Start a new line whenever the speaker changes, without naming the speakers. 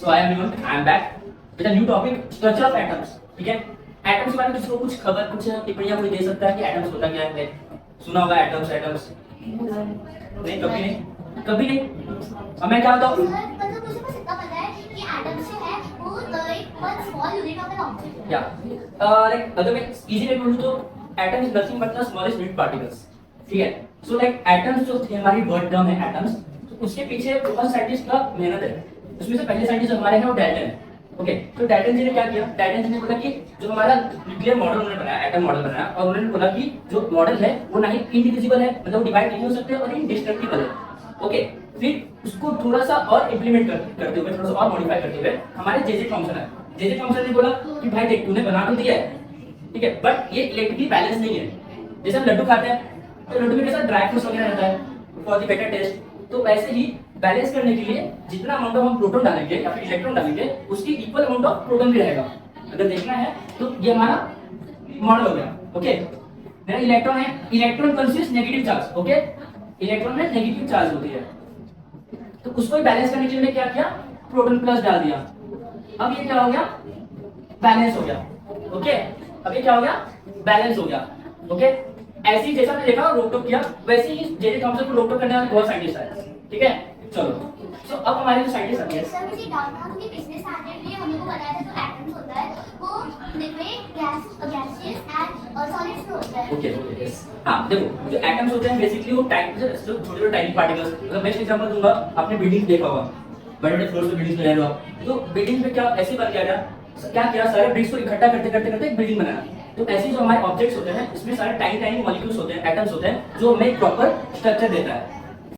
So I am everyone, I am back with a new topic, structure of atoms. ठीक है, atoms के बारे में किसी को कुछ खबर, कुछ टिप्पणियां कोई दे सकता है कि एटम्स होता क्या है? सुना होगा एटम्स, एटम्स नहीं, कभी नहीं, कभी नहीं। अब मैं क्या बताऊं?
मतलब मुझे बस इतना पता है कि एटम्स जो है वो एक one small unit of an object है।
या लाइक अगर मैं इजी वे में बोलूं तो atom is nothing but the smallest unit particles. ठीक है, सो लाइक एटम्स जो थे, हमारी वर्ड टर्म है एटम्स, तो उसके पीछे बहुत साइंटिस्ट का मेहनत है। उसमें से पहले साइंटिस्ट हमारे हैं वो डाल्टन है। ओके, तो डाल्टन जी ने क्या किया? डाल्टन जी ने बोला कि जो हमारा न्यूक्लियर मॉडल उन्होंने बनाया, एटम मॉडल बनाया, और उन्होंने बोला कि जो मॉडल है वो ना ही इंडिविजिबल है, मतलब वो डिवाइड नहीं हो सकते, और इंडिस्ट्रक्टिबल है। ओके, फिर उसको थोड़ा सा और इंप्लीमेंट करते हुए, थोड़ा सा और मॉडिफाई करते हुए हमारे जे थॉमसन है। जे थॉमसन ने बोला कि भाई देख, तूने बना तो दिया है, ठीक है, बट ये इलेक्ट्रिकली बैलेंस नहीं है। जैसे हम लड्डू खाते हैं तो लड्डू में कैसा ड्राई फ्रूट्स वगैरह रहता है फॉर द बेटर टेस्ट, तो वैसे ही बैलेंस करने के लिए जितना अमाउंट ऑफ हम प्रोटॉन डालेंगे या फिर इलेक्ट्रॉन डालेंगे, उसकी इक्वल अमाउंट ऑफ प्रोटॉन भी रहेगा। अगर देखना है तो ये हमारा मॉडल हो गया। ओके, मेरा इलेक्ट्रॉन है, electron consist negative charge. Okay, electron में नेगेटिव चार्ज होती है, तो उसको बैलेंस करने के लिए क्या किया? प्रोटॉन प्लस डाल दिया। अब ये क्या हो गया? बैलेंस हो गया। ओके, अब ये क्या हो गया? बैलेंस हो गया। ओके, ऐसे ही जैसा आपने देखा रोक टोक किया, वैसे ही जे थॉमसन को रोक टोक करने वाले बहुत साइंटिस्ट आए। ठीक है, चलो, सो अब हमारे जो साइंटिस्ट आते हैं,
सर मुझे डाउट था कि पिछले स्टैंडर्ड में हम लोग को बताया था जो एटम्स होता है वो लिक्विड, गैसियस एंड सॉलिड्स में होता है।
Okay okay, yes. हाँ देखो, जो एटम्स होते हैं बेसिकली वो टाइप जो छोटे छोटे टाइनी पार्टिकल्स। अगर बेस्ट एग्जांपल दूंगा, आपने बिल्डिंग देखा होगा, बड़े बड़े फ्लोर्स पे बिल्डिंग्स में रह रहे हो, तो बिल्डिंग में क्या ऐसे बन गया, क्या किया, सारे ब्रिक्स को इकट्ठा करते करते करते एक बिल्डिंग बनाया। तो ऐसे जो हमारे ऑब्जेक्ट्स होते हैं इसमें सारे टाइनी टाइनी मॉलिक्यूल्स होते हैं, एटम्स होते हैं, जो हमें प्रॉपर स्ट्रक्चर देता है।